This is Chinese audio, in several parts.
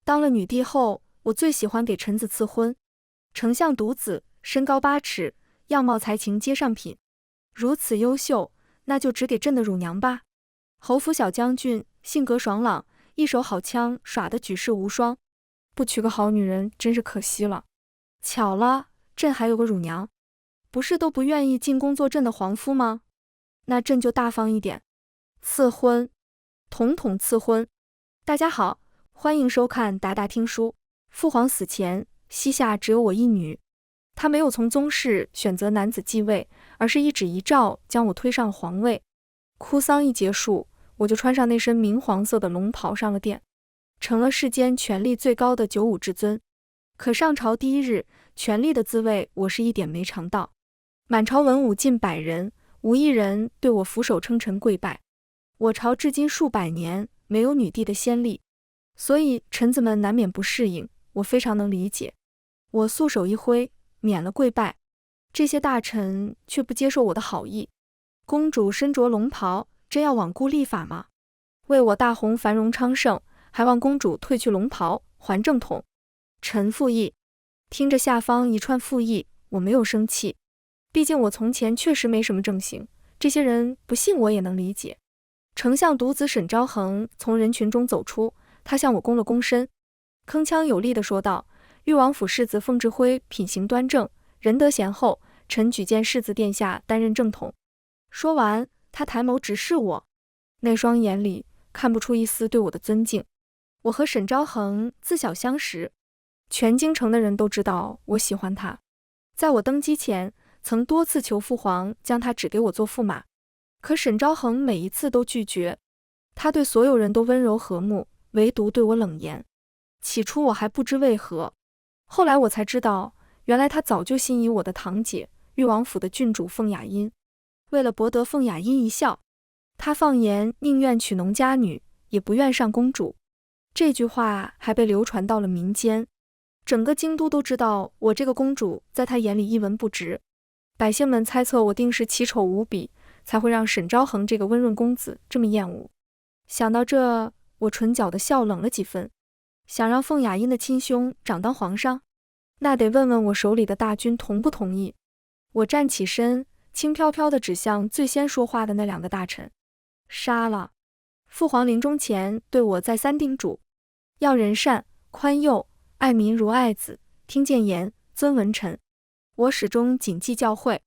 当了女帝后，我最喜欢给臣子赐婚。丞相独子，身高8尺，样貌才情皆上品，如此优秀，那就只给朕的乳娘吧。侯府小将军，性格爽朗，一手好枪，耍得举世无双。不娶个好女人，真是可惜了。巧了，朕还有个乳娘，不是都不愿意进宫做朕的皇夫吗？那朕就大方一点，赐婚，统统赐婚。大家好，欢迎收看达达听书。父皇死前，膝下只有我一女，他没有从宗室选择男子继位，而是一指一诏将我推上了皇位。哭丧一结束，我就穿上那身明黄色的龙袍上了殿，成了世间权力最高的95至尊。可上朝第一日，权力的滋味我是一点没尝到。满朝文武近100人，无一人对我俯首称臣跪拜。我朝至今数百年，没有女帝的先例，所以臣子们难免不适应，我非常能理解。我素手一挥，免了跪拜，这些大臣却不接受我的好意。公主身着龙袍，真要罔顾立法吗？为我大洪繁荣昌盛，还望公主褪去龙袍，还正统。臣附议。听着下方一串附议，我没有生气，毕竟我从前确实没什么正行，这些人不信我也能理解。丞相独子沈昭衡从人群中走出，他向我躬了躬身，铿锵有力地说道：“裕王府世子凤志辉品行端正，仁德贤厚，臣举荐世子殿下担任正统。”说完，他抬眸直视我，那双眼里看不出一丝对我的尊敬。我和沈昭衡自小相识，全京城的人都知道我喜欢他。在我登基前，曾多次求父皇将他指给我做驸马，可沈昭衡每一次都拒绝。他对所有人都温柔和睦，唯独对我冷言。起初我还不知为何，后来我才知道，原来他早就心仪我的堂姐，裕王府的郡主凤雅音。为了博得凤雅音一笑，他放言宁愿娶农家女，也不愿上公主。这句话还被流传到了民间，整个京都都知道我这个公主在他眼里一文不值。百姓们猜测我定是奇丑无比，才会让沈昭衡这个温润公子这么厌恶。想到这，我唇角的笑冷了几分。想让凤雅音的亲兄长当皇上，那得问问我手里的大军同不同意。我站起身，轻飘飘地指向最先说话的那2个大臣：“杀了！”父皇临终前对我再三叮嘱，要仁善、宽宥、爱民如爱子，听谏言，尊文臣。我始终谨记教诲，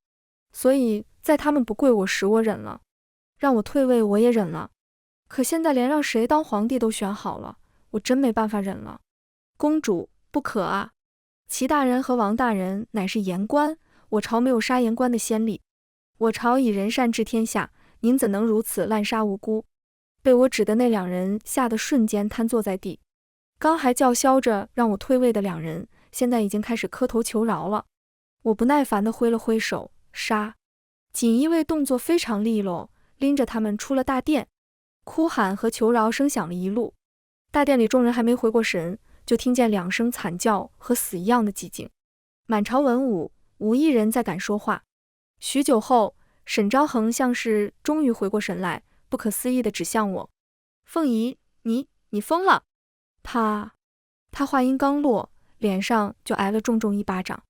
所以在他们不跪我时我忍了，让我退位我也忍了。可现在连让谁当皇帝都选好了，我真没办法忍了。公主，不可啊！齐大人和王大人乃是言官，我朝没有杀言官的先例。我朝以仁善治天下，您怎能如此滥杀无辜？被我指的那2人吓得瞬间瘫坐在地。刚还叫嚣着让我退位的2人，现在已经开始磕头求饶了。我不耐烦地挥了挥手，杀！锦衣卫动作非常利落，拎着他们出了大殿。哭喊和求饶声响了一路，大殿里众人还没回过神，就听见2声惨叫和死一样的寂静。满朝文武无一人再敢说话。许久后，沈昭衡像是终于回过神来，不可思议地指向我：“凤仪，你疯了！”他话音刚落，脸上就挨了重重一巴掌。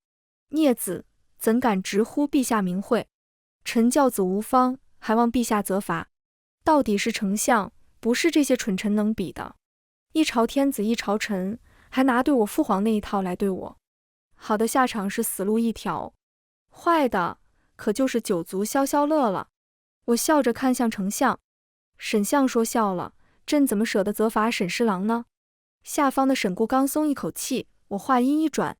孽子，怎敢直呼陛下名讳？臣教子无方，还望陛下责罚。到底是丞相，不是这些蠢臣能比的。一朝天子一朝臣，还拿对我父皇那一套来对我。好的下场是死路一条，坏的可就是酒足消消乐了。我笑着看向丞相，沈相说笑了，朕怎么舍得责罚沈侍郎呢？下方的沈固刚松一口气，我话音一转：“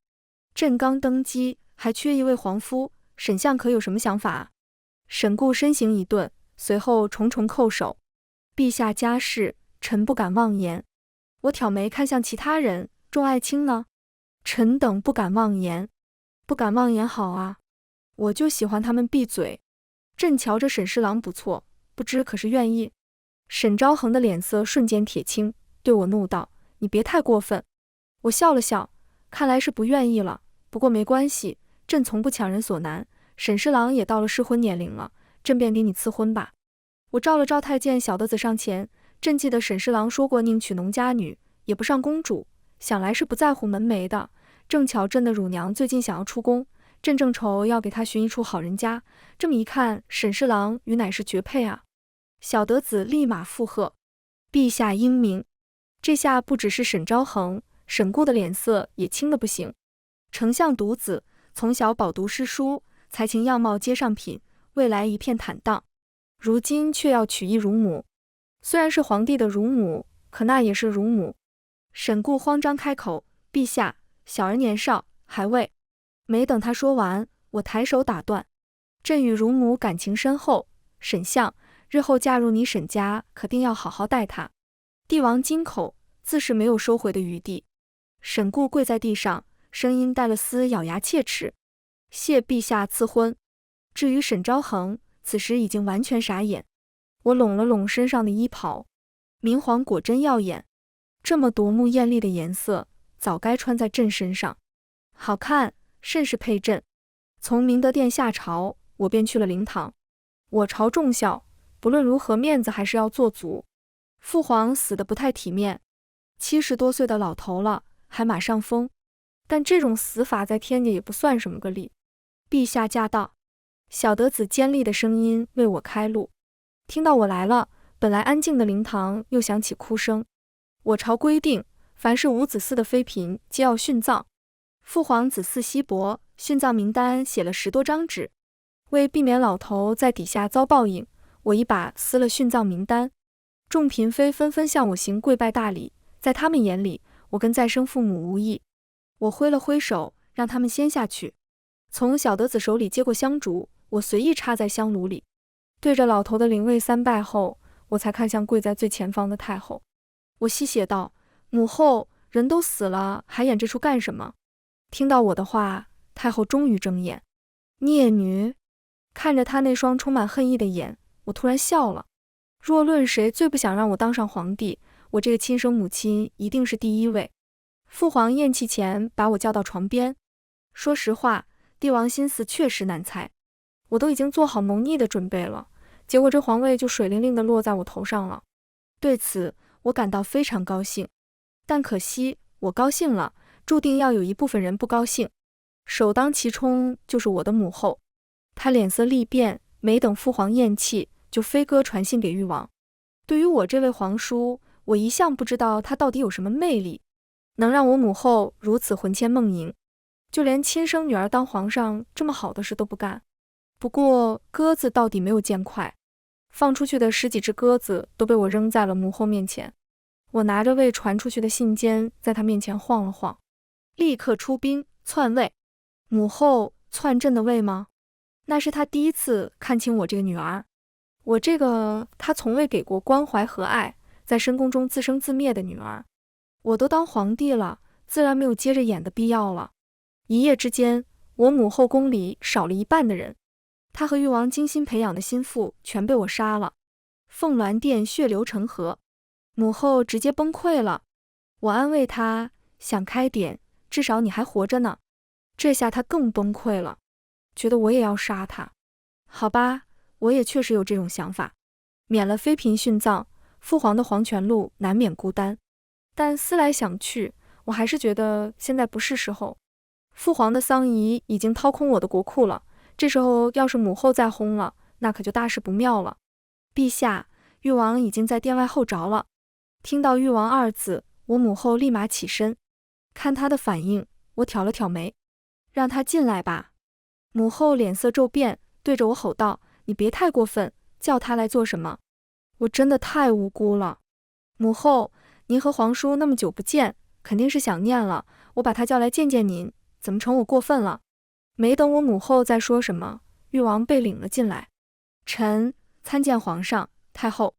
朕刚登基，还缺一位皇夫，沈相可有什么想法啊？”沈固身形一顿，随后重重叩首：“陛下家事，臣不敢妄言。”我挑眉看向其他人，众爱卿呢？臣等不敢妄言。不敢妄言好啊，我就喜欢他们闭嘴。朕瞧着沈侍郎不错，不知可是愿意？沈昭衡的脸色瞬间铁青，对我怒道：“你别太过分。”我笑了笑，看来是不愿意了，不过没关系，朕从不强人所难。沈侍郎也到了适婚年龄了，朕便给你赐婚吧。我照了照太监小的子上前，朕记得沈侍郎说过宁娶农家女，也不上公主，想来是不在乎门楣的。正巧朕的乳娘最近想要出宫，朕正愁要给她寻一处好人家。这么一看，沈侍郎与乃是绝配啊！小德子立马附和：“陛下英明。”这下不只是沈昭衡，沈固的脸色也青得不行。丞相独子，从小饱读诗书，才情样貌皆上品，未来一片坦荡。如今却要娶一乳母，虽然是皇帝的乳母，可那也是乳母。沈固慌张开口：“陛下，小儿年少，还未……”没等他说完，我抬手打断：“朕与乳母感情深厚，沈相日后嫁入你沈家，可定要好好待她。”帝王金口，自是没有收回的余地。沈固跪在地上，声音带了丝咬牙切齿：“谢陛下赐婚。”至于沈昭衡，此时已经完全傻眼。我拢了拢身上的衣袍，明黄果真耀眼，这么夺目艳丽的颜色，早该穿在朕身上，好看，甚是配朕。从明德殿下朝，我便去了灵堂。我朝众校，不论如何，面子还是要做足。父皇死得不太体面，70多岁的老头了，还马上疯，但这种死法在天界也不算什么个例。陛下驾到！小德子尖利的声音为我开路。听到我来了，本来安静的灵堂又响起哭声。我朝规定，凡是无子嗣的妃嫔皆要殉葬。父皇子嗣稀薄，殉葬名单写了10多张纸。为避免老头在底下遭报应，我一把撕了殉葬名单。众嫔妃纷纷向我行跪拜大礼，在他们眼里，我跟再生父母无异。我挥了挥手，让他们先下去。从小德子手里接过香烛，我随意插在香炉里，对着老头的灵位3拜后，我才看向跪在最前方的太后。我吸血道：“母后，人都死了，还演这出干什么？”听到我的话，太后终于睁眼。孽女！看着她那双充满恨意的眼，我突然笑了。若论谁最不想让我当上皇帝，我这个亲生母亲一定是第1位。父皇咽气前把我叫到床边。说实话，帝王心思确实难猜，我都已经做好谋逆的准备了，结果这皇位就水灵灵的落在我头上了。对此，我感到非常高兴，但可惜我高兴了，注定要有一部分人不高兴，首当其冲就是我的母后。她脸色厉变，没等父皇咽气，就飞鸽传信给誉王。对于我这位皇叔，我一向不知道他到底有什么魅力，能让我母后如此魂牵梦萦，就连亲生女儿当皇上这么好的事都不干。不过鸽子到底没有见快，放出去的10几只鸽子都被我扔在了母后面前。我拿着未传出去的信笺，在她面前晃了晃，立刻出兵篡位。母后篡朕的位吗？那是她第一次看清我这个女儿，我这个她从未给过关怀和爱，在深宫中自生自灭的女儿。我都当皇帝了，自然没有接着演的必要了。一夜之间，我母后宫里少了1半的人，她和誉王精心培养的心腹全被我杀了。凤鸾殿血流成河，母后直接崩溃了。我安慰她，想开点，至少你还活着呢。这下她更崩溃了，觉得我也要杀她。好吧，我也确实有这种想法，免了妃嫔殉葬，父皇的黄泉路难免孤单。但思来想去，我还是觉得现在不是时候。父皇的丧仪已经掏空我的国库了，这时候要是母后再轰了，那可就大事不妙了。陛下，誉王已经在殿外候着了。听到誉王2字，我母后立马起身。看她的反应，我挑了挑眉，让他进来吧。母后脸色骤变，对着我吼道：“你别太过分，叫他来做什么？我真的太无辜了。母后，您和皇叔那么久不见，肯定是想念了，我把他叫来见见您，怎么成我过分了？”没等我母后再说什么，誉王被领了进来。臣参见皇上、太后。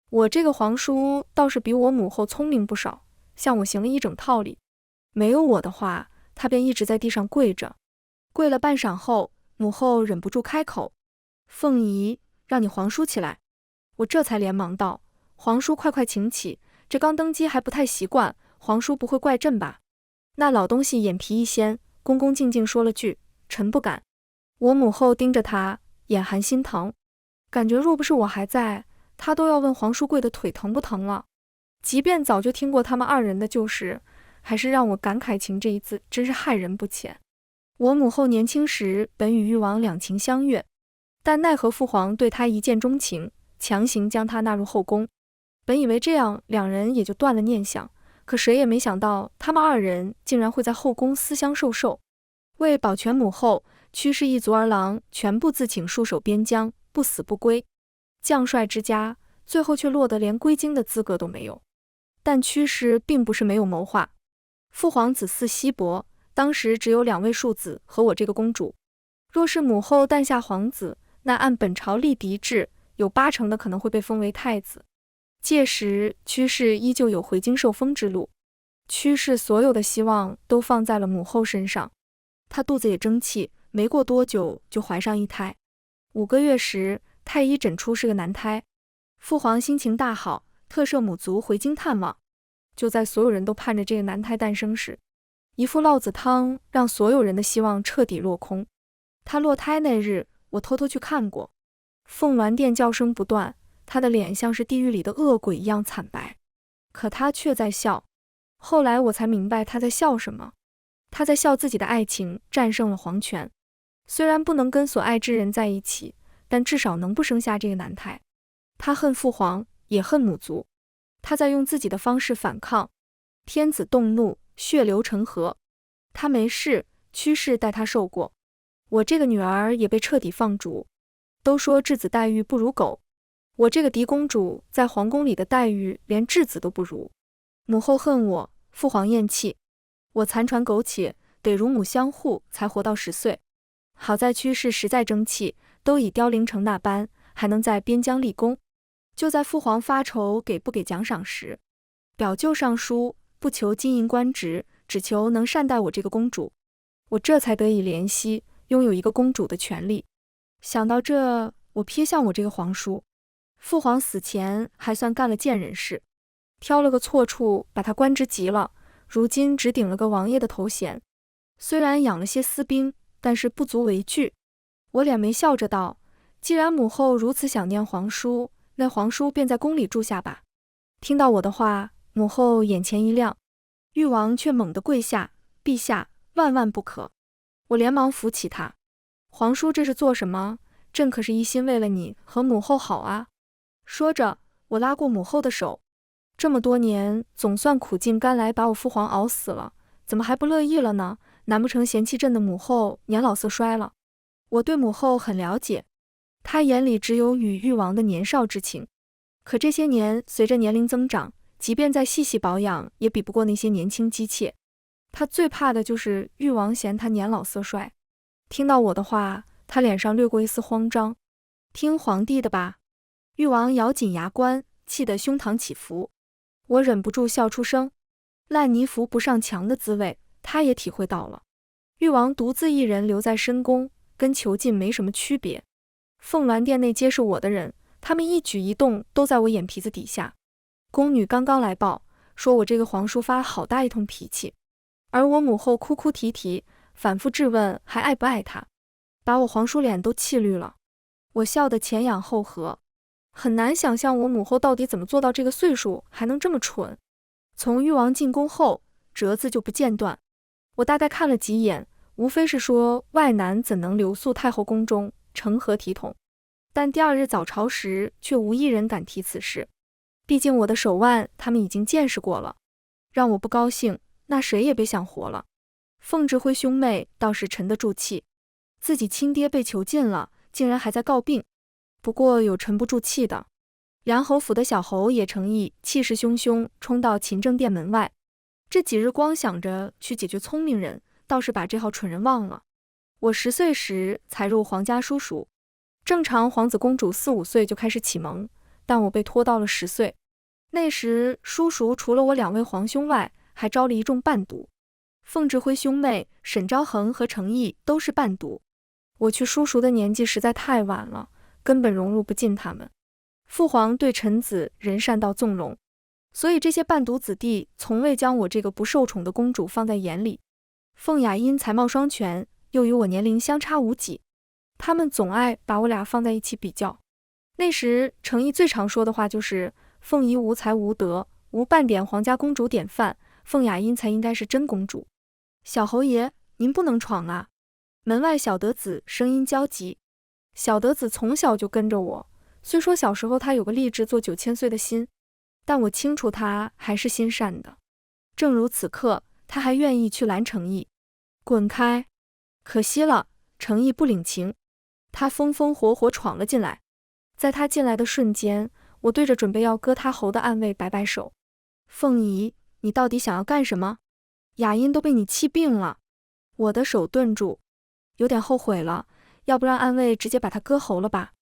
我这个皇叔倒是比我母后聪明不少，向我行了一整套礼。没有我的话，他便一直在地上跪着。跪了半晌后，母后忍不住开口：“凤仪，让你皇叔起来。”我这才连忙道：“皇叔快快请起，这刚登基还不太习惯，皇叔不会怪朕吧？”那老东西眼皮一掀，恭恭敬敬说了句：“臣不敢。”我母后盯着他，眼含心疼，感觉若不是我还在，他都要问皇叔跪的腿疼不疼了。即便早就听过他们2人的旧事，还是让我感慨情这一字真是害人不浅。我母后年轻时本与誉王两情相悦，但奈何父皇对她一见钟情，强行将她纳入后宫。本以为这样两人也就断了念想，可谁也没想到他们二人竟然会在后宫私相授受。为保全母后，屈氏一族儿郎全部自请戍守边疆，不死不归。将帅之家，最后却落得连归京的资格都没有。但屈氏并不是没有谋划。父皇子嗣稀薄，当时只有2位庶子和我这个公主。若是母后诞下皇子，那按本朝立嫡制，有80%的可能会被封为太子。届时屈氏依旧有回京受封之路。屈氏所有的希望都放在了母后身上，她肚子也争气，没过多久就怀上一胎。5个月时，太医诊出是个男胎。父皇心情大好，特赦母族回京探望。就在所有人都盼着这个男胎诞生时，一副烙子汤让所有人的希望彻底落空。他落胎那日，我偷偷去看过。凤鸾殿叫声不断，他的脸像是地狱里的恶鬼一样惨白，可他却在笑。后来我才明白他在笑什么，他在笑自己的爱情战胜了皇权。虽然不能跟所爱之人在一起，但至少能不生下这个男胎。他恨父皇，也恨母族，他在用自己的方式反抗。天子动怒，血流成河。他没事，屈氏带他受过。我这个女儿也被彻底放逐。都说质子待遇不如狗，我这个嫡公主在皇宫里的待遇连质子都不如。母后恨我，父皇厌弃我，残喘苟且，得乳母相护才活到10岁。好在屈氏实在争气，都已凋零成那般，还能在边疆立功。就在父皇发愁给不给奖赏时，表舅上书，不求金银官职，只求能善待我这个公主。我这才得以怜惜，拥有一个公主的权利。想到这，我瞥向我这个皇叔。父皇死前还算干了贱人事，挑了个错处把他官职急了，如今只顶了个王爷的头衔。虽然养了些私兵，但是不足为惧。我脸眉笑着道，既然母后如此想念皇叔，那皇叔便在宫里住下吧。听到我的话，母后眼前一亮，誉王却猛地跪下，陛下，万万不可。我连忙扶起他，皇叔这是做什么？朕可是一心为了你和母后好啊。说着，我拉过母后的手，这么多年总算苦尽甘来把我父皇熬死了，怎么还不乐意了呢？难不成嫌弃朕的母后年老色衰了？我对母后很了解，她眼里只有与誉王的年少之情。可这些年随着年龄增长，即便再细细保养，也比不过那些年轻姬妾。她最怕的就是誉王嫌她年老色衰。听到我的话，她脸上掠过一丝慌张。听皇帝的吧。誉王咬紧牙关，气得胸膛起伏。我忍不住笑出声。烂泥扶不上墙的滋味，他也体会到了。誉王独自一人留在深宫，跟囚禁没什么区别。凤鸾殿内皆是我的人，他们一举一动都在我眼皮子底下。宫女刚刚来报，说我这个皇叔发了好大一通脾气，而我母后哭哭啼啼，反复质问还爱不爱他，把我皇叔脸都气绿了。我笑得前仰后合，很难想象我母后到底怎么做到这个岁数还能这么蠢。从誉王进宫后，折子就不间断。我大概看了几眼，无非是说外男怎能留宿太后宫中，成何体统。但第2日早朝时，却无一人敢提此事。毕竟我的手腕他们已经见识过了，让我不高兴，那谁也别想活了。凤智辉兄妹倒是沉得住气，自己亲爹被囚禁了，竟然还在告病。不过有沉不住气的。梁侯府的小侯也诚意，气势汹汹冲到勤政殿门外。这几日光想着去解决聪明人，倒是把这号蠢人忘了。我10岁时才入皇家书塾，正常皇子公主4、5岁就开始启蒙，但我被拖到了10岁。那时书塾除了我2位皇兄外，还招了一众伴读。凤智辉兄妹、沈昭恒和程毅都是伴读。我去书塾的年纪实在太晚了，根本融入不进他们。父皇对臣子仁善到纵容，所以这些伴读子弟从未将我这个不受宠的公主放在眼里。凤雅因才貌双全，又与我年龄相差无几，他们总爱把我俩放在一起比较。那时程毅最常说的话就是凤仪无才无德，无半点皇家公主典范，凤雅音才应该是真公主。小侯爷，您不能闯啊！门外小德子声音焦急。小德子从小就跟着我，虽说小时候他有个立志做9000岁的心，但我清楚他还是心善的。正如此刻，他还愿意去拦程毅。滚开！可惜了，程毅不领情，他风风火火闯了进来。在他进来的瞬间，我对着准备要割他喉的暗卫摆摆手。凤仪，你到底想要干什么？雅音都被你气病了。我的手顿住，有点后悔了，要不让暗卫直接把他割喉了吧？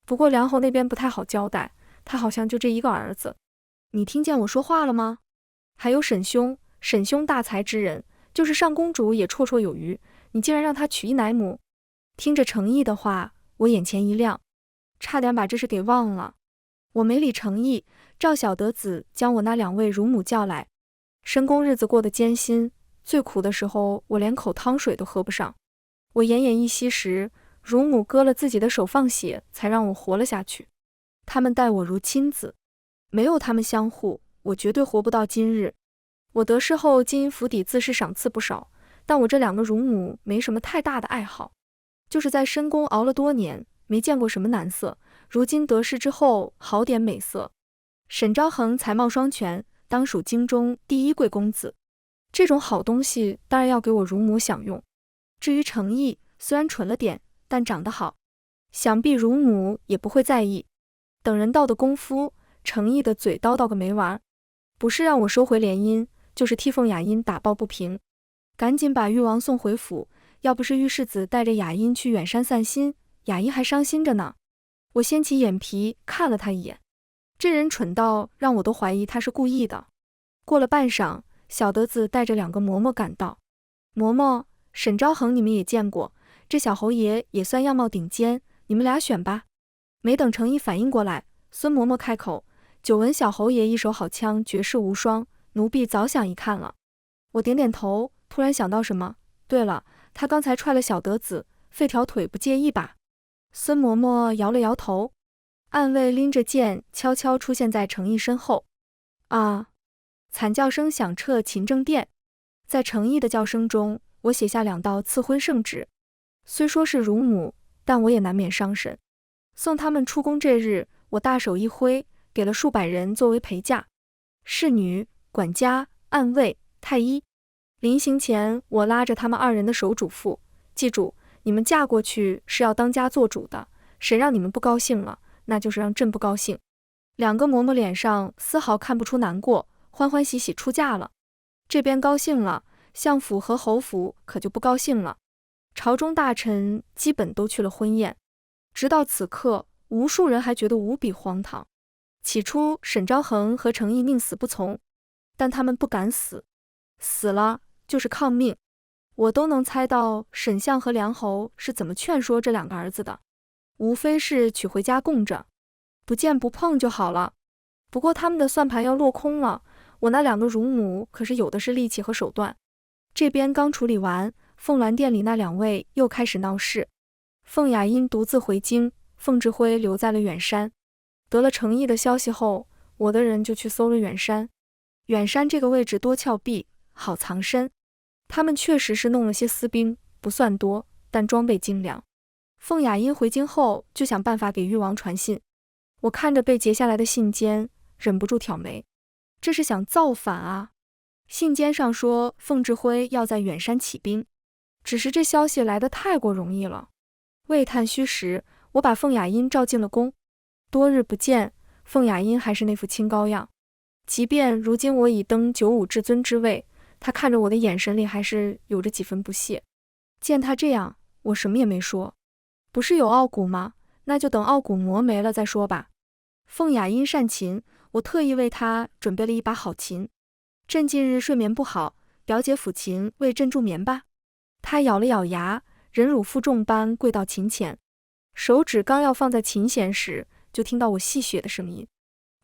不过梁侯那边不太好交代，他好像就这一个儿子。你听见我说话了吗？还有沈兄，沈兄大才之人，就是上公主也绰绰有余，你竟然让他娶一奶母。听着程毅的话，我眼前一亮，差点把这事给忘了。我没理程毅，赵小德子将我那2位乳母叫来。深宫日子过得艰辛，最苦的时候我连口汤水都喝不上。我奄奄一息时，乳母割了自己的手放血，才让我活了下去。他们待我如亲子，没有他们相护，我绝对活不到今日。我得势后，金银府邸自是赏赐不少，但我这2个乳母没什么太大的爱好，就是在深宫熬了多年，没见过什么难色，如今得势之后，好点美色。沈昭衡才貌双全，当属京中第1贵公子，这种好东西当然要给我乳母享用。至于程毅，虽然蠢了点，但长得好，想必乳母也不会在意。等人到的功夫，程毅的嘴叨叨个没完，不是让我收回联姻，就是替凤雅音打抱不平。赶紧把誉王送回府，要不是御世子带着雅音去远山散心，雅音还伤心着呢。我掀起眼皮看了他一眼，这人蠢到让我都怀疑他是故意的。过了半晌，小德子带着2个嬷嬷赶到。嬷嬷，沈昭衡你们也见过，这小侯爷也算样貌顶尖，你们俩选吧。没等程毅反应过来，孙嬷嬷开口，久闻小侯爷一手好枪，绝世无双，奴婢早想一看了。我点点头，突然想到什么，对了，他刚才踹了小德子，废条腿不介意吧？孙嬷嬷摇了摇头。暗卫拎着剑悄悄出现在程毅身后。啊！惨叫声响彻勤政殿。在程毅的叫声中，我写下2道赐婚圣旨。虽说是乳母，但我也难免伤神。送他们出宫这日，我大手一挥，给了数百人作为陪嫁，侍女、管家、暗卫、太医。临行前，我拉着他们2人的手嘱咐：记住，你们嫁过去是要当家做主的，谁让你们不高兴了，那就是让朕不高兴。2个嬷嬷脸上丝毫看不出难过，欢欢喜喜出嫁了。这边高兴了，相府和侯府可就不高兴了。朝中大臣基本都去了婚宴。直到此刻，无数人还觉得无比荒唐。起初沈昭衡和程毅宁死不从，但他们不敢死，死了就是抗命。我都能猜到沈相和梁侯是怎么劝说这2个儿子的，无非是娶回家供着，不见不碰就好了。不过他们的算盘要落空了，我那2个乳母可是有的是力气和手段。这边刚处理完，凤鸾殿里那2位又开始闹事。凤雅音独自回京，凤志辉留在了远山。得了程毅的消息后，我的人就去搜了远山。远山这个位置多峭壁，好藏身。他们确实是弄了些私兵，不算多，但装备精良。凤雅音回京后就想办法给誉王传信。我看着被截下来的信笺，忍不住挑眉，这是想造反啊！信笺上说凤志辉要在远山起兵，只是这消息来得太过容易了。未探虚实，我把凤雅音召进了宫。多日不见，凤雅音还是那副清高样。即便如今我已登95至尊之位，她看着我的眼神里还是有着几分不屑。见她这样，我什么也没说。不是有傲骨吗？那就等傲骨磨没了再说吧。凤雅音善琴，我特意为她准备了一把好琴。朕近日睡眠不好，表姐抚琴为朕助眠吧。她咬了咬牙，忍辱负重般跪到琴前，手指刚要放在琴弦时，就听到我戏谑的声音：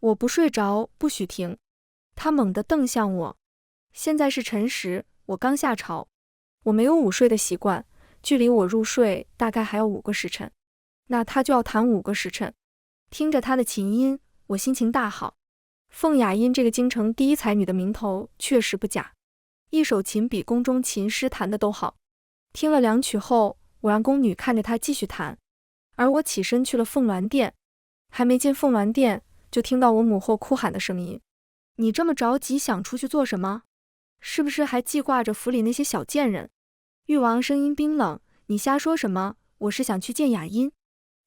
我不睡着，不许停。她猛地瞪向我。现在是辰时，我刚下朝，我没有午睡的习惯，距离我入睡大概还要5个时辰，那她就要弹5个时辰。听着她的琴音，我心情大好。凤雅音这个京城第一才女的名头确实不假，一手琴比宫中琴师弹的都好。听了2曲后，我让宫女看着她继续弹，而我起身去了凤鸾殿。还没进凤鸾殿，就听到我母后哭喊的声音：“你这么着急想出去做什么？是不是还记挂着府里那些小贱人？”誉王声音冰冷：“你瞎说什么？我是想去见雅音。”“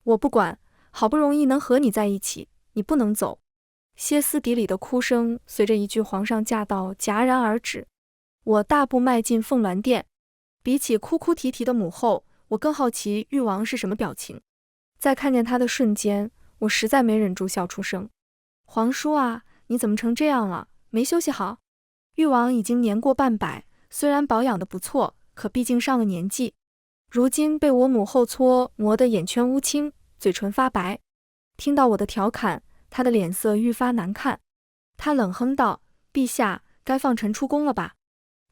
我不管，好不容易能和你在一起，你不能走。”歇斯底里的哭声随着一句皇上驾到戛然而止。我大步迈进凤鸾殿，比起哭哭啼啼的母后，我更好奇誉王是什么表情。在看见他的瞬间，我实在没忍住笑出声。“皇叔啊，你怎么成这样了？没休息好？”誉王已经年过半百，虽然保养得不错，可毕竟上了年纪，如今被我母后搓磨得眼圈乌青，嘴唇发白。听到我的调侃，他的脸色愈发难看。他冷哼道：“陛下，该放臣出宫了吧？”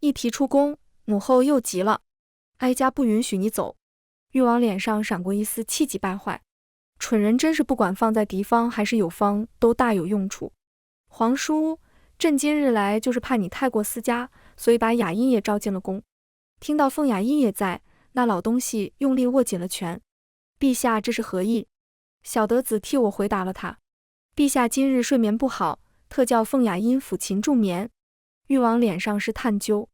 一提出宫，母后又急了：“哀家不允许你走。”誉王脸上闪过一丝气急败坏。蠢人真是不管放在敌方还是友方都大有用处。皇叔，朕今日来就是怕你太过私家，所以把雅音也召进了宫。听到凤雅音也在，那老东西用力握紧了拳。陛下这是何意？小德子替我回答了他。陛下今日睡眠不好，特叫凤雅音抚琴助眠。誉王脸上是探究。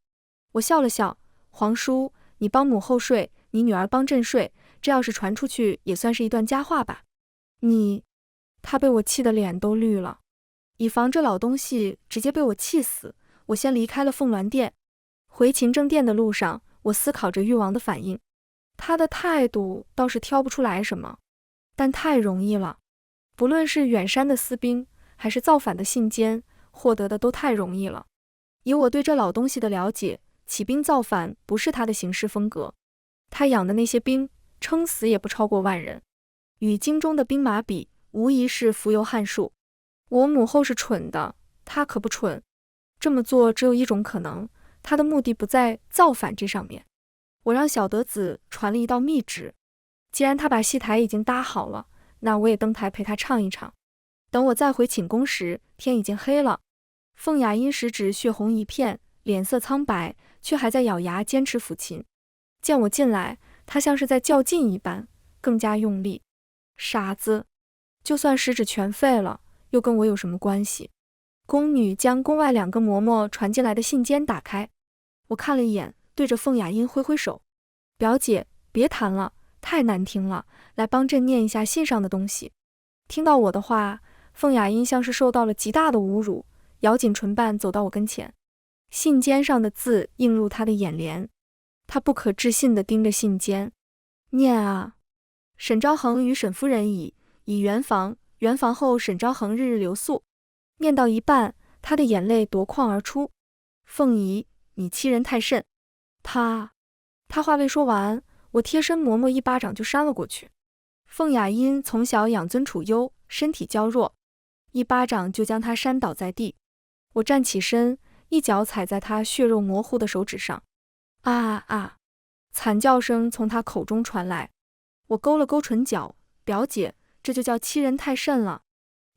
我笑了笑：“皇叔，你帮母后睡，你女儿帮朕睡，这要是传出去，也算是一段佳话吧。”你……他被我气得脸都绿了。以防这老东西直接被我气死，我先离开了凤鸾殿。回勤政殿的路上，我思考着誉王的反应。他的态度倒是挑不出来什么，但太容易了。不论是远山的私兵，还是造反的信笺，获得的都太容易了。以我对这老东西的了解，起兵造反不是他的行事风格。他养的那些兵，撑死也不超过10000人，与京中的兵马比，无疑是浮游汉数。我母后是蠢的，他可不蠢。这么做只有一种可能，他的目的不在造反这上面。我让小德子传了一道密旨，既然他把戏台已经搭好了，那我也登台陪他唱一场。等我再回寝宫时，天已经黑了。凤雅音食指血红一片，脸色苍白，却还在咬牙坚持抚琴。见我进来，他像是在较劲一般，更加用力。傻子，就算食指全废了，又跟我有什么关系？宫女将宫外2个嬷嬷传进来的信笺打开，我看了一眼，对着凤雅音挥挥手：“表姐，别弹了，太难听了，来帮朕念一下信上的东西。”听到我的话，凤雅音像是受到了极大的侮辱，咬紧唇瓣走到我跟前，信笺上的字映入她的眼帘。她不可置信地盯着信笺：“念啊！沈昭恒与沈夫人以圆房后，沈昭恒日日留宿。”念到一半，她的眼泪夺眶而出：“凤仪，你欺人太甚！”她话未说完，我贴身嬷嬷一巴掌就扇了过去。凤雅音从小养尊处优，身体娇弱，一巴掌就将她扇倒在地。我站起身，一脚踩在她血肉模糊的手指上。啊啊啊！惨叫声从她口中传来。我勾了勾唇角：“表姐，这就叫欺人太甚了。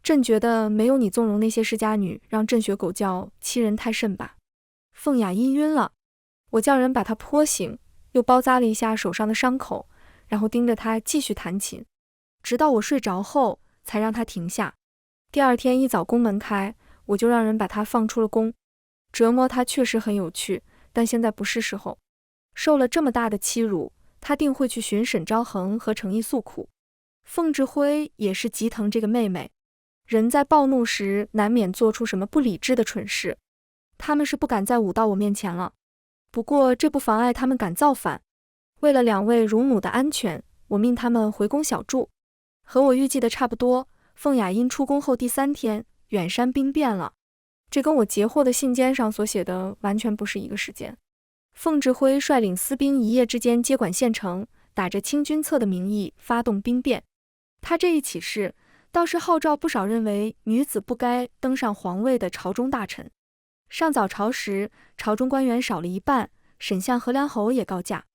朕觉得没有你纵容那些世家女，让朕学狗叫欺人太甚吧。”凤雅音晕了，我叫人把她泼醒，又包扎了一下手上的伤口，然后盯着她继续弹琴，直到我睡着后才让她停下。第二天一早宫门开，我就让人把她放出了宫。折磨她确实很有趣，但现在不是时候。受了这么大的欺辱，她定会去寻沈昭恒和程毅诉苦。凤志辉也是极疼这个妹妹，人在暴怒时难免做出什么不理智的蠢事，他们是不敢再舞到我面前了。不过这不妨碍他们敢造反。为了2位乳母的安全，我命他们回宫小住。和我预计的差不多，凤雅音出宫后第3天，远山兵变了。这跟我截获的信笺上所写的完全不是一个时间。凤志辉率领私兵一夜之间接管县城，打着清君侧的名义发动兵变。他这一起事，倒是号召不少认为女子不该登上皇位的朝中大臣。上早朝时，朝中官员少了一半，沈相和梁侯也告假。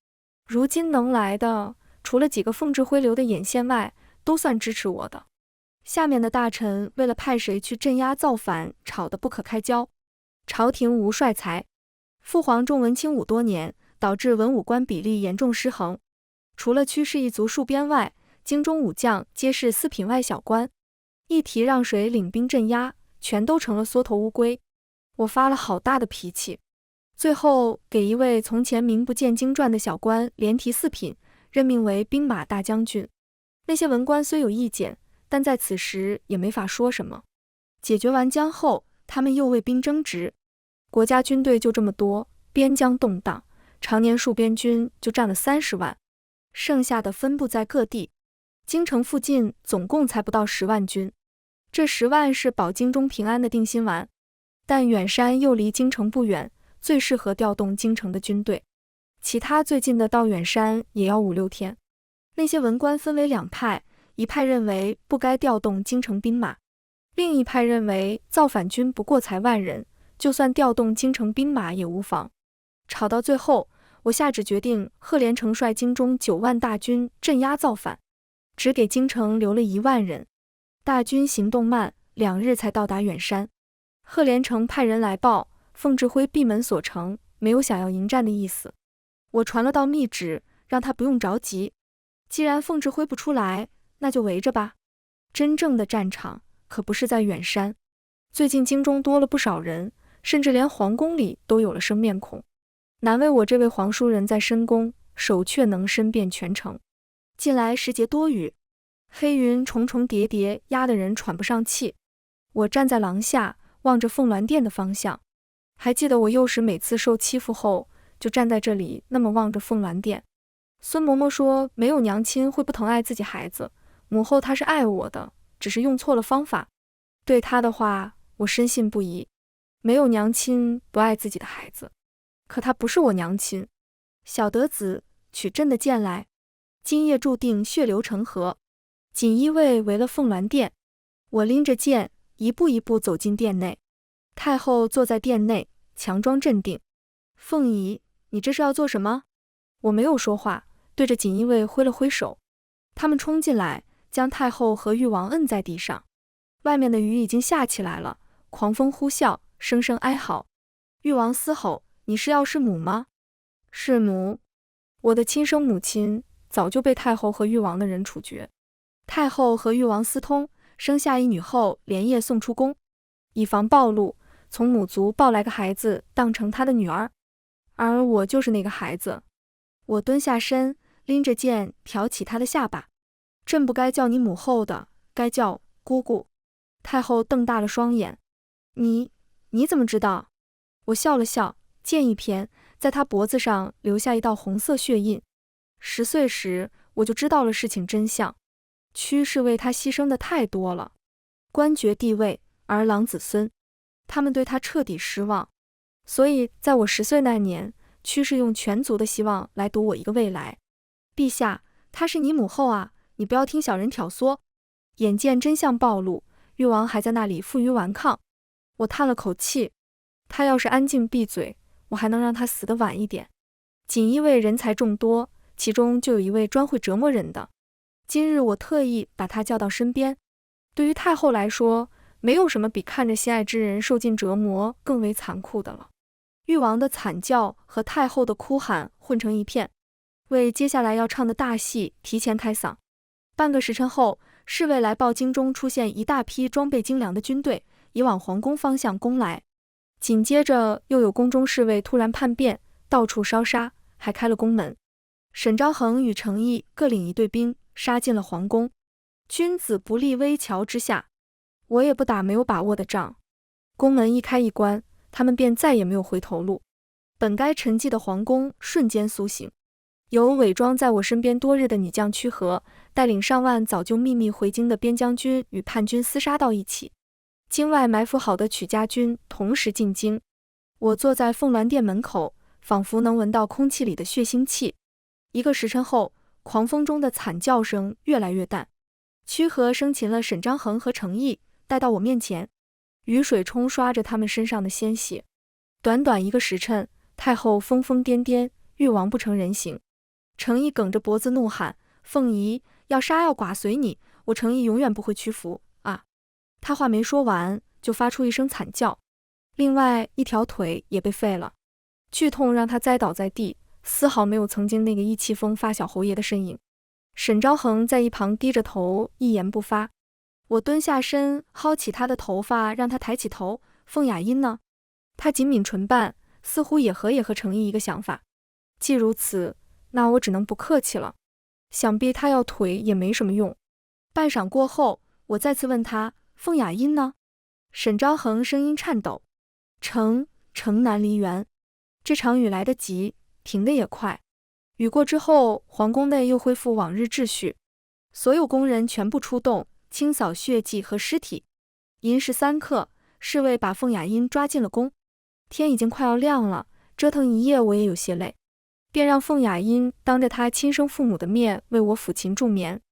如今能来的，除了几个凤志辉留的眼线外，都算支持我的。下面的大臣为了派谁去镇压造反，吵得不可开交。朝廷无帅才，父皇重文轻武多年，导致文武官比例严重失衡。除了屈氏一族戍边外，京中武将皆是四品外小官，一提让谁领兵镇压，全都成了缩头乌龟。我发了好大的脾气，最后给一位从前名不见经传的小官连提4品，任命为兵马大将军。那些文官虽有意见，但在此时也没法说什么。解决完江后，他们又为兵争执。国家军队就这么多，边疆动荡，常年戍边军就占了30万，剩下的分布在各地。京城附近总共才不到10万军，这10万是保京中平安的定心丸。但远山又离京城不远，最适合调动京城的军队。其他最近的到远山也要5、6天。那些文官分为2派，一派认为不该调动京城兵马，另一派认为造反军不过才1万人，就算调动京城兵马也无妨。吵到最后，我下旨决定贺连成率京中9万大军镇压造反，只给京城留了1万人。大军行动慢，2日才到达远山。贺连成派人来报，凤志辉闭门锁城，没有想要迎战的意思。我传了道密旨，让他不用着急。既然凤志辉不出来，那就围着吧。真正的战场可不是在远山。最近京中多了不少人，甚至连皇宫里都有了生面孔。难为我这位皇叔人在深宫，手却能申遍全城。近来时节多雨，黑云重重叠叠，压得人喘不上气。我站在廊下，望着凤鸾殿的方向。还记得我幼时每次受欺负后，就站在这里那么望着凤鸾殿。孙嬷嬷说没有娘亲会不疼爱自己孩子，母后她是爱我的，只是用错了方法。对她的话我深信不疑，没有娘亲不爱自己的孩子，可她不是我娘亲。小德子，取朕的剑来，今夜注定血流成河。锦衣卫围了凤鸾殿，我拎着剑一步一步走进殿内。太后坐在殿内，强装镇定。凤仪，你这是要做什么？我没有说话，对着锦衣卫挥了挥手。他们冲进来，将太后和誉王摁在地上。外面的雨已经下起来了，狂风呼啸，声声哀嚎。誉王嘶吼：“你是药师母吗？”是母。我的亲生母亲早就被太后和誉王的人处决。太后和誉王私通，生下一女后，连夜送出宫，以防暴露，从母族抱来个孩子当成她的女儿。而我就是那个孩子。我蹲下身，拎着剑挑起她的下巴。朕不该叫你母后的，该叫姑姑。太后瞪大了双眼。你怎么知道？我笑了笑，剑一偏，在她脖子上留下一道红色血印。10岁时我就知道了事情真相。屈氏为他牺牲的太多了，官爵地位，儿郎子孙，他们对他彻底失望。所以在我10岁那年，屈氏用全族的希望来赌我一个未来。陛下，她是你母后啊，你不要听小人挑唆。眼见真相暴露，誉王还在那里负隅顽抗。我叹了口气，他要是安静闭嘴，我还能让他死得晚一点。锦衣卫人才众多，其中就有一位专会折磨人的。今日我特意把他叫到身边。对于太后来说，没有什么比看着心爱之人受尽折磨更为残酷的了。誉王的惨叫和太后的哭喊混成一片，为接下来要唱的大戏提前开嗓。半个时辰后，侍卫来报京中出现一大批装备精良的军队，已往皇宫方向攻来。紧接着又有宫中侍卫突然叛变，到处烧杀，还开了宫门。沈昭衡与程毅各领一队兵，杀进了皇宫。君子不立危桥之下，我也不打没有把握的仗。宫门一开一关，他们便再也没有回头路。本该沉寂的皇宫瞬间苏醒，由伪装在我身边多日的女将屈和带领上万早就秘密回京的边疆军与叛军厮杀到一起。京外埋伏好的曲家军同时进京。我坐在凤鸾殿门口，仿佛能闻到空气里的血腥气。1个时辰后，狂风中的惨叫声越来越淡。屈和生擒了沈章衡和程毅，带到我面前。雨水冲刷着他们身上的鲜血。短短1个时辰，太后疯疯癫癫，誉王不成人形。程毅梗着脖子怒喊：“凤仪，要杀要剐随你，我程毅永远不会屈服他话没说完，就发出一声惨叫，另外一条腿也被废了，剧痛让他栽倒在地，丝毫没有曾经那个意气风发小侯爷的身影。沈昭恒在一旁低着头，一言不发。我蹲下身，薅起他的头发，让他抬起头。凤雅音呢？他紧抿唇瓣，似乎也和程毅一个想法。既如此，那我只能不客气了。想必他要腿也没什么用。半晌过后，我再次问他：凤雅音呢？沈昭恒声音颤抖：城南梨园。这场雨来得急，停得也快。雨过之后，皇宫内又恢复往日秩序，所有工人全部出动，清扫血迹和尸体。寅时3刻，侍卫把凤雅音抓进了宫。天已经快要亮了，折腾一夜我也有些累，便让凤雅音当着她亲生父母的面为我抚琴助眠。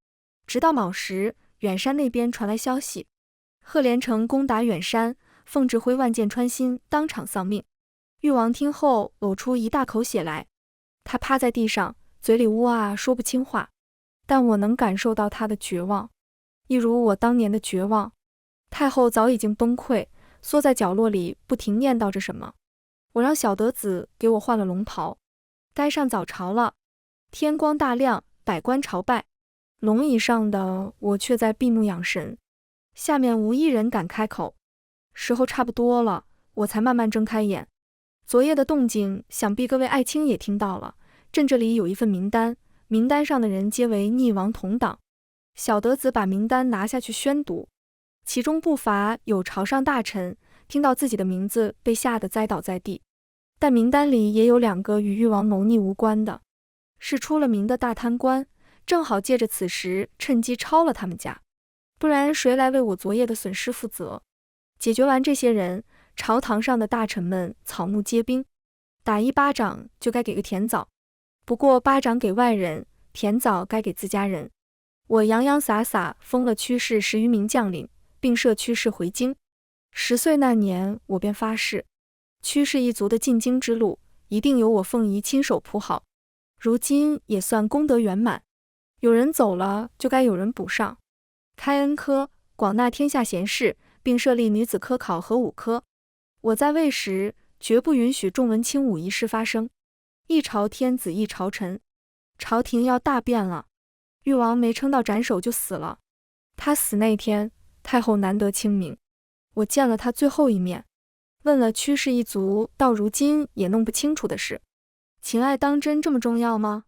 直到卯时，远山那边传来消息，赫连城攻打远山，凤指挥万箭穿心，当场丧命。誉王听后呕出一大口血来，他趴在地上，嘴里呜啊说不清话，但我能感受到他的绝望，一如我当年的绝望。太后早已经崩溃，缩在角落里不停念叨着什么。我让小德子给我换了龙袍，该上早朝了。天光大亮，百官朝拜，龙椅上的我却在闭目养神，下面无一人敢开口。时候差不多了，我才慢慢睁开眼。昨夜的动静，想必各位爱卿也听到了。朕这里有一份名单，名单上的人皆为逆王同党。小德子把名单拿下去宣读，其中不乏有朝上大臣，听到自己的名字被吓得栽倒在地。但名单里也有2个与誉王谋逆无关的，是出了名的大贪官，正好借着此时趁机抄了他们家，不然谁来为我昨夜的损失负责？解决完这些人，朝堂上的大臣们草木皆兵，打一巴掌就该给个甜枣，不过巴掌给外人，甜枣该给自家人。我洋洋洒洒封了屈氏10余名将领，并赦屈氏回京。10岁那年，我便发誓，屈氏一族的进京之路，一定由我凤仪亲手铺好。如今也算功德圆满，有人走了，就该有人补上。开恩科，广纳天下贤士，并设立女子科考和武科。我在位时，绝不允许重文轻武一事发生。一朝天子一朝臣，朝廷要大变了。誉王没撑到斩首就死了，他死那天，太后难得清明，我见了他最后一面，问了屈氏一族到如今也弄不清楚的事。情爱当真这么重要吗？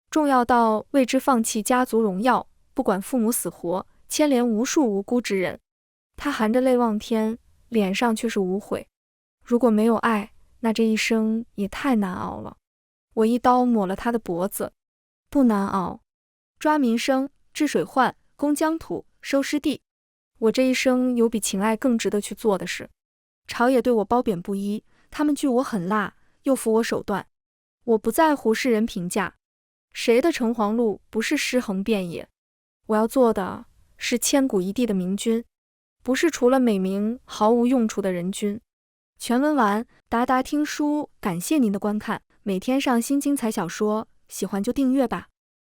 重要到为之放弃家族荣耀，不管父母死活，牵连无数无辜之人。他含着泪望天，脸上却是无悔。如果没有爱，那这一生也太难熬了。我一刀抹了他的脖子，不难熬。抓民生，治水患，攻疆土，收失地，我这一生有比情爱更值得去做的事。朝野对我褒贬不一，他们惧我狠辣，又服我手段。我不在乎世人评价，谁的城隍路不是尸横遍野？我要做的是千古一帝的明君，不是除了美名毫无用处的人君。全文完，达达听书，感谢您的观看，每天上新精彩小说，喜欢就订阅吧。